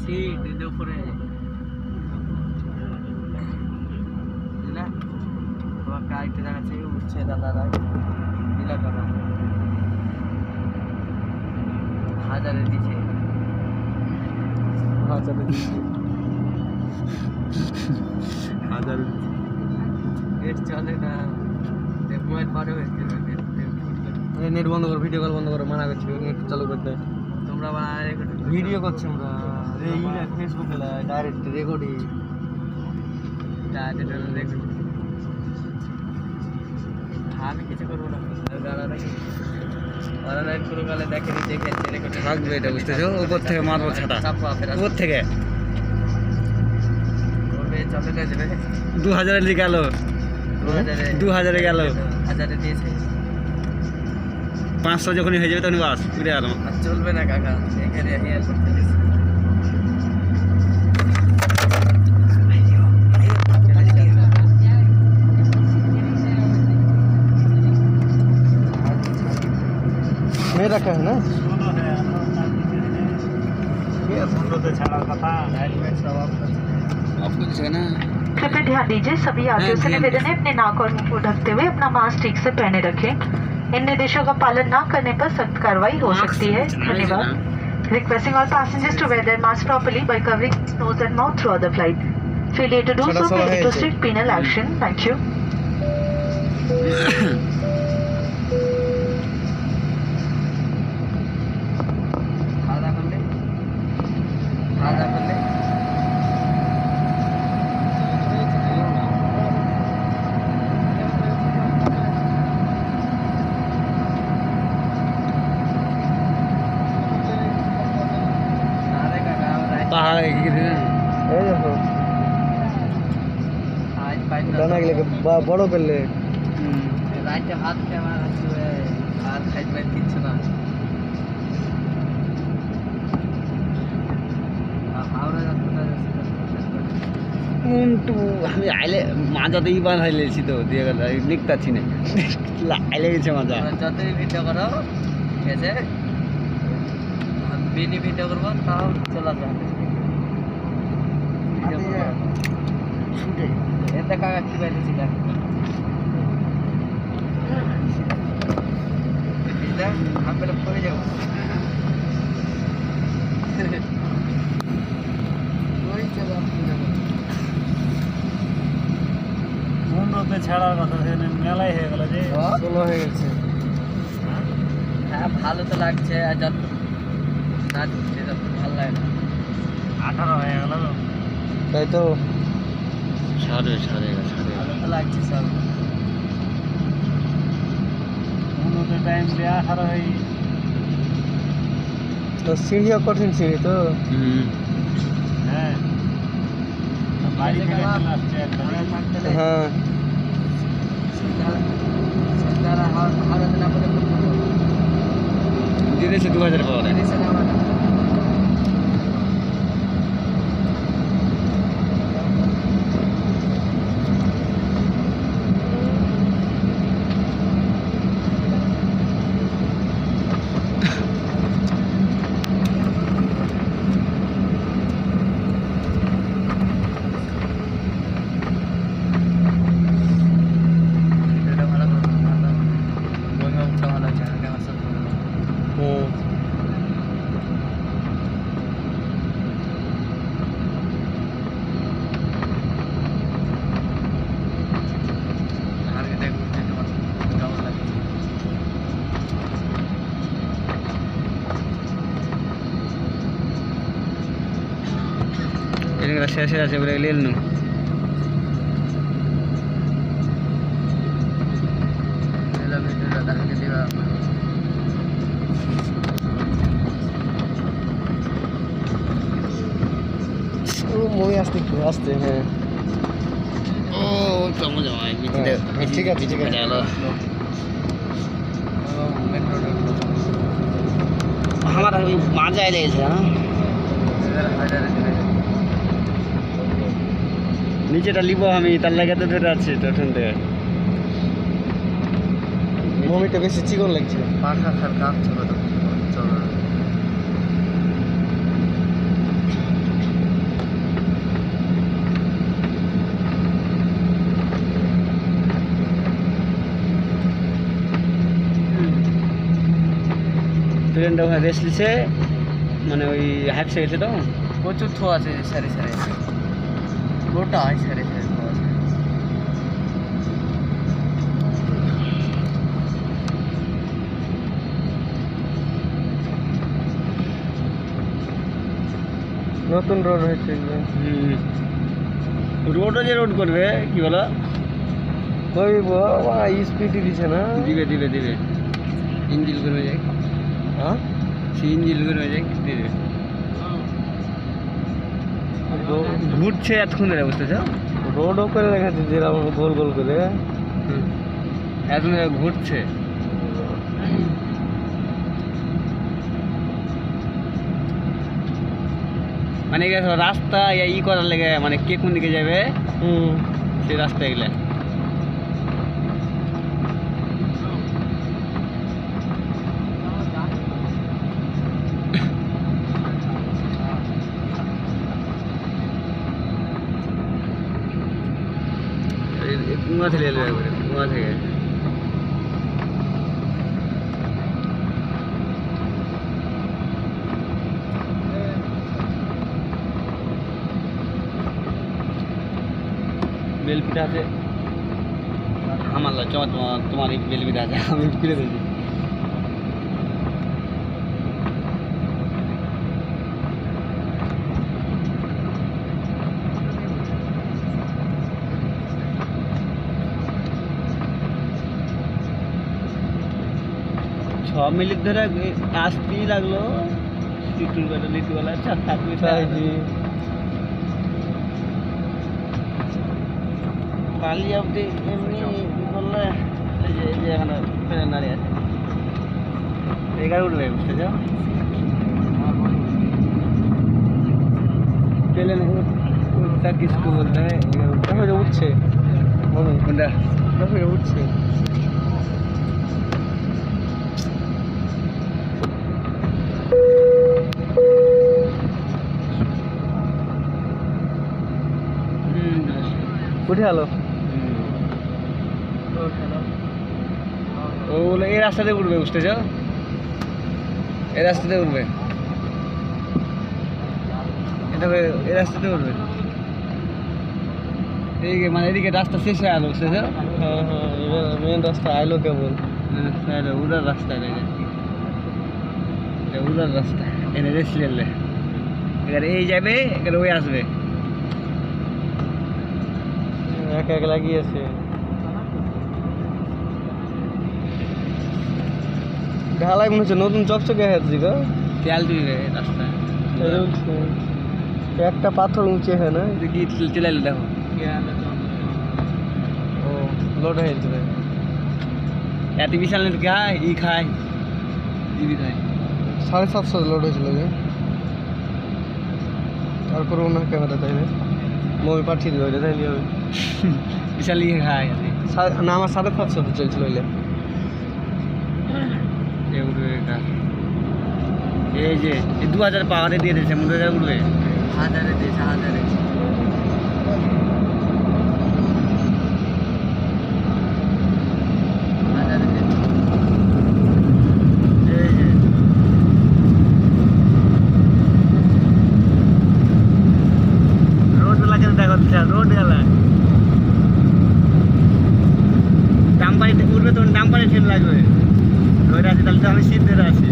Seat এর উপরে না তোমার কাইতে দেখাচ্ছে উঠছে দাদারা দিলা করা হাজারে দিছে হাজারে নেট চলে না মোবাইল পারে হয়েছে নেট বন্ধ করো, ভিডিও কল বন্ধ করো, মানা করছি নেট চালু করতে। তোমরা ভিডিও করছি আমরা, ফেসবুকে ডাইরেক্ট রেকর্ডিং। আমি কিছু করবো না, অনলাইন কোনো কালে দেখেনি দেখে থাকবে এটা, বুঝতেছো? উপর থেকে মারবো ছাতা, উপর থেকে চলে না যাবে 2000 গেল, 2000 গেল, 1000 দিয়েছে 500 যখনই হয়ে যাবে তখন বাস উড়ে গেল। আর চলবে না কাকা, এখানে হেয়ার করতে গেছি। नहीं रखा है ना, कृपया ध्यान दीजिए, सभी यात्रियों से निवेदन है अपने नाक और मुंह को ढकते हुए अपना मास्क ठीक से पहने रखें। इन निर्देशों का पालन न करने पर सख्त कार्रवाई हो सकती है। धन्यवाद। Requesting all passengers to wear their mask properly by covering nose and mouth throughout the flight. Failure to do so may lead to strict penal action. Thank you. पहाड़ गिरे दाना के लेके बड़ो कर ले রাইতে হাত ক্যামেরা আছে আর খাইতে কিচ্ছু না হাওড়া যাত্রা মুন্টু আমি আইলে মাজাতে ইবান হাইলেছি তো দিয়ে গেল নিকতাছি না আইলে গেছে মাজা। যতই ভিডিও করো ঠিক আছে, বিনি ভিডিও করবো তাও চলা যায় এতে কাকা কি পাইতেছি আমরা পড়ে যাবো ছাড়ার কথা মেলাই হয়ে গেল যে 16 হয়ে গেছে। হ্যাঁ ভালো তো লাগছে, আর যত না ঢুকছে তত ভালো লাগে না। 18 হয়ে গেল তাই তো, ছাড়ে ভালো তো লাগছে সব। टाइम पे 18 है तो सीढ़िया कठिन सीढ़ी तो हाँ धीरे से 2000 पावर है। শেষে আছে বলে লিল নু আসতে হ্যাঁ ও समझ आया ठीक है चलो हमारा मजा ले নিচেটা লিব আমি তার লাগে তো ধরে আছি তখন থেকে মমিটা বেশি চিকন লাগছে পাখা খার কাপ ছিল তো চলো ট্রেনটা ওখানে রেস্ট নিছে, মানে ওই হাঁপসে গেছে তো। প্রচুর থো আছে সারি সারি, গোটা হয় সারি সারি থো আছে। নতুন রোড হয়েছে রোডও যে রোড করবে কি বলো, ওই স্পিডই দিছে না। দিবে দিবে দিবে ইঞ্জিল করে যাক, হ্যাঁ সে ইঞ্জিল করে যাক দিবে। ঘুরছে এতক্ষণ ধরে, বুঝতেছো? রোডও করে রেখেছে যেরকম গোল গোল করে। এতক্ষণ ধরে ঘুরছে। মানে রাস্তা ই করার লেগে, মানে কে কোন দিকে যাবে সেই রাস্তা এগুলা। কুয়া থেকে এলো একবারে, কুয়া থেকে। বেলপিঠা আছে আমার, তোমার এই বেলপিঠা আছে, আমি খুলে দিয়েছি। সব মিলিট ধরে আসতেই লাগলো, লিটুবেলা কালি অব্দি এমনি বললে এই যে এখানে ট্রেন দাঁড়িয়ে আছে, এগারো উঠবে, বুঝতে চাও? প্লেন উঠটা কিসকো বলতে হয়, উঠছে কোনটা উঠছে। উঠে গেলো। ওগুলো এই রাস্তাতে উঠবে, বুঝতে চাও? এই রাস্তাতে উঠবে, এটা এই রাস্তাতে উঠবে। এইদিকে মানে এদিকে রাস্তা শেষ হয়ে গেল, বুঝতে চাও? হ্যাঁ হ্যাঁ, এবার মেন রাস্তা আইলো কেবল। উড়ার রাস্তা, এটা উড়ার রাস্তা, এনে রেস্ট নিলে এখানে এই যাবে, এখানে ওই আসবে। এক এক লাগিয়েছে। ঢালাই মনে হচ্ছে নতুন চকচকে হয়েছে গো। তেল দিবে রাস্তা, একটা পাথর উঁচে হয় না, দেখি চলে এলো, দেখো ও লোড হয়ে যাবে। এত বিশাল খায় ই খায় দিবি খায়। 750 লোড হয়েছিল যে, তারপরে ওনার ক্যামেরা তাই না মই পাঠিয়ে দেবো, এটা তাইলে হবে। বিশাল ইয়ে খায় না, আমার 750 চলছিল ওইলে। এই যে 2000 পাওয়ারে দিয়ে দিয়েছে, 1000 উঠবে, হাজারে দিয়েছে, হাজারে। হাজারে দিয়েছে। এই যে রোড লাগে, দেখো রোড গেলা ডাম্পারিতে উঠবে, তখন ডাম্পারে ট্রেন লাগবে। ধরে আছে তাহলে তো আমি শীত ধরে আছি।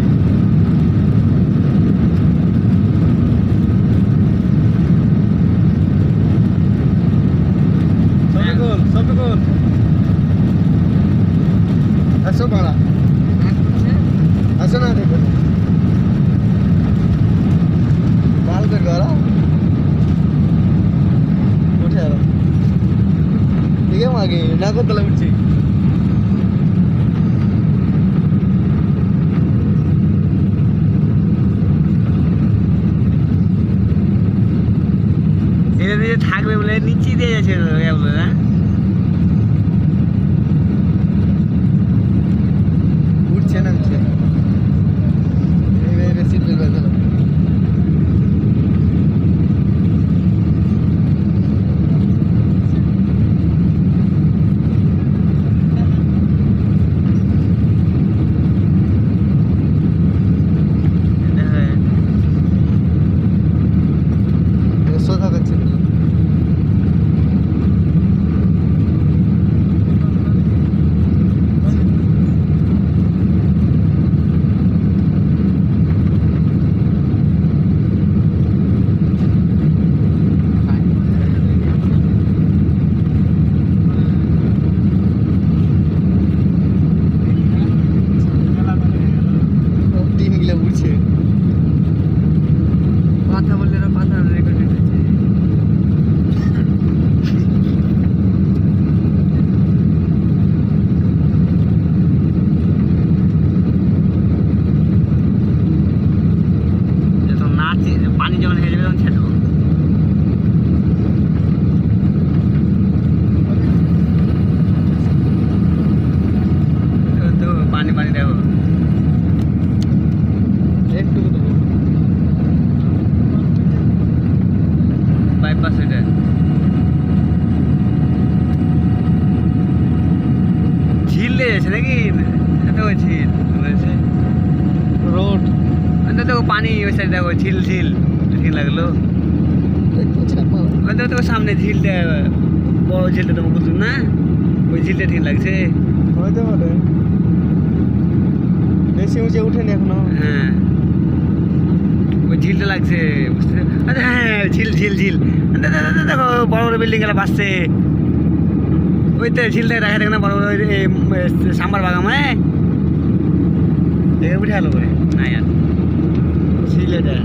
সফিকুল আসো বাড়া, আসো না দেখো বাল করে গলা উঠে আলো ঠিক আছে, আগে না করতে উঠছি। ধীরে ধীরে থাকবে বলে নিচে দিয়ে যাচ্ছে বলে না, উঠছে না উঠছে সিট বেল বেল। সেটা ঝিল লেগেছে নাকি দেখো ঝিল রয়েছে রোড দেখো পানি ওই সাইড দেখো ঝিল ঝিল ঠিক লাগলো ওই দেখো সামনে ঝিলটা বড় ঝিলটা তোমাকে বলতুম না ওই ঝিলটা ঠিক লাগছে হইতে পারে বেশি উঁচে উঠেনি এখনো হ্যাঁ ওই ঝিলটা লাগছে বুঝতে আচ্ছা হ্যাঁ ঝিল ঝিল ঝিল দেখো বড় বড় বিল্ডিং গুলো বাসছে ওই তো ঝিলটা দেখা দেখ না বড় বড় সাম্বার বাগামে দেখে উঠে আলো করে না ইয়ার ছিল এটা